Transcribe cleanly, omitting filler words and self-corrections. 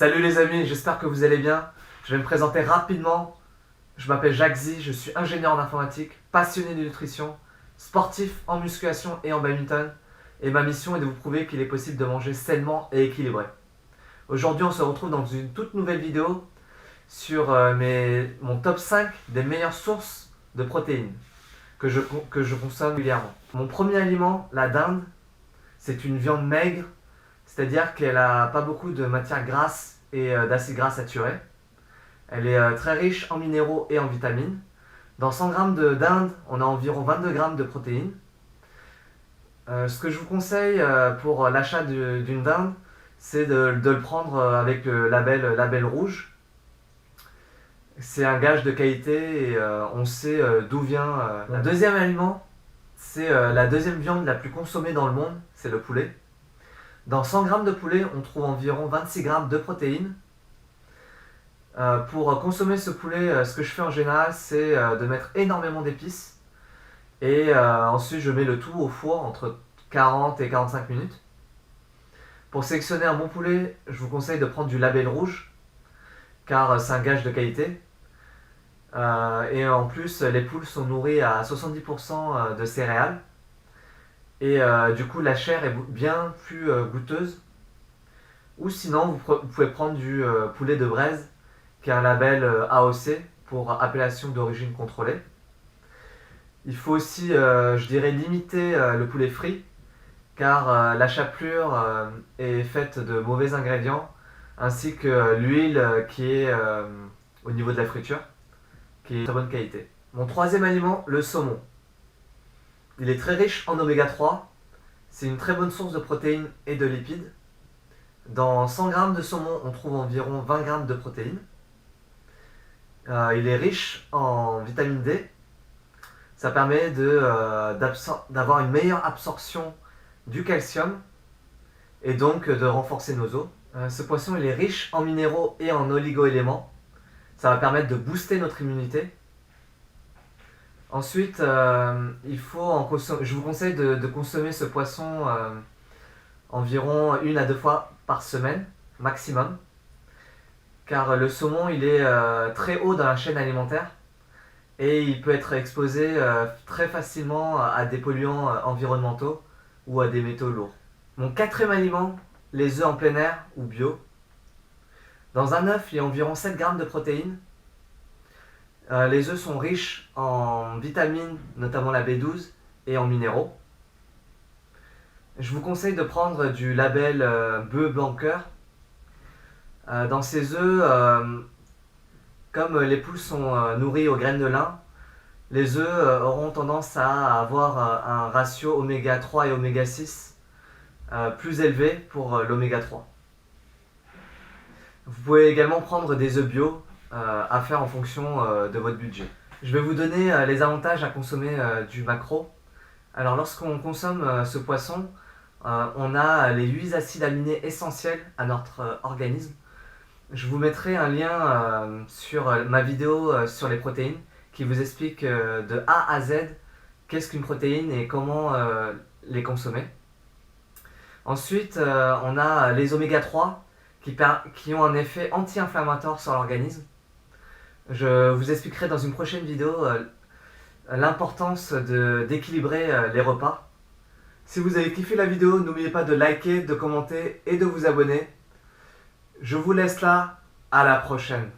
Salut les amis, j'espère que vous allez bien. Je vais me présenter rapidement. Je m'appelle Jacques Zi, je suis ingénieur en informatique, passionné de nutrition, sportif en musculation et en badminton. Et ma mission est de vous prouver qu'il est possible de manger sainement et équilibré. Aujourd'hui, on se retrouve dans une toute nouvelle vidéo sur mon top 5 des meilleures sources de protéines que je consomme régulièrement. Mon premier aliment, la dinde, c'est une viande maigre, c'est-à-dire qu'elle n'a pas beaucoup de matières grasses et d'acides gras saturés. Elle est très riche en minéraux et en vitamines. Dans 100 g de dinde, on a environ 22 g de protéines. Ce que je vous conseille pour l'achat d'une dinde, c'est de le prendre avec le label rouge. C'est un gage de qualité et on sait d'où vient. Le deuxième aliment, c'est la deuxième viande la plus consommée dans le monde, c'est le poulet. Dans 100 g de poulet, on trouve environ 26 g de protéines. Pour consommer ce poulet, ce que je fais en général, c'est de mettre énormément d'épices. Et ensuite, je mets le tout au four entre 40 et 45 minutes. Pour sélectionner un bon poulet, je vous conseille de prendre du label rouge, car c'est un gage de qualité. Et en plus, les poules sont nourries à 70% de céréales. Et du coup, la chair est bien plus goûteuse. Ou sinon, vous pouvez prendre du poulet de braise, qui est un label AOC pour appellation d'origine contrôlée. Il faut aussi, je dirais, limiter le poulet frit, car la chapelure est faite de mauvais ingrédients, ainsi que l'huile qui est au niveau de la friture, qui est de très bonne qualité. Mon troisième aliment, le saumon. Il est très riche en oméga 3, c'est une très bonne source de protéines et de lipides. Dans 100 g de saumon, on trouve environ 20 g de protéines. Il est riche en vitamine D. Ça permet d'avoir une meilleure absorption du calcium et donc de renforcer nos os. Ce poisson il est riche en minéraux et en oligo-éléments. Ça va permettre de booster notre immunité. Ensuite, je vous conseille de consommer ce poisson environ 1 à 2 fois par semaine, maximum. Car le saumon il est très haut dans la chaîne alimentaire et il peut être exposé très facilement à des polluants environnementaux ou à des métaux lourds. Mon quatrième aliment, les œufs en plein air ou bio. Dans un œuf, il y a environ 7 g de protéines. Les œufs sont riches en vitamines, notamment la B12, et en minéraux. Je vous conseille de prendre du label bœuf blanc cœur. Dans ces œufs, comme les poules sont nourries aux graines de lin, les œufs auront tendance à avoir un ratio oméga 3 et oméga 6 plus élevé pour l'oméga 3. Vous pouvez également prendre des œufs bio à faire en fonction de votre budget. Je vais vous donner les avantages à consommer du maquereau. Alors lorsqu'on consomme ce poisson, on a les 8 acides aminés essentiels à notre organisme. Je vous mettrai un lien sur ma vidéo sur les protéines qui vous explique de A à Z qu'est-ce qu'une protéine et comment les consommer. Ensuite, on a les oméga 3 qui ont un effet anti-inflammatoire sur l'organisme. Je vous expliquerai dans une prochaine vidéo l'importance d'équilibrer les repas. Si vous avez kiffé la vidéo, n'oubliez pas de liker, de commenter et de vous abonner. Je vous laisse là, à la prochaine.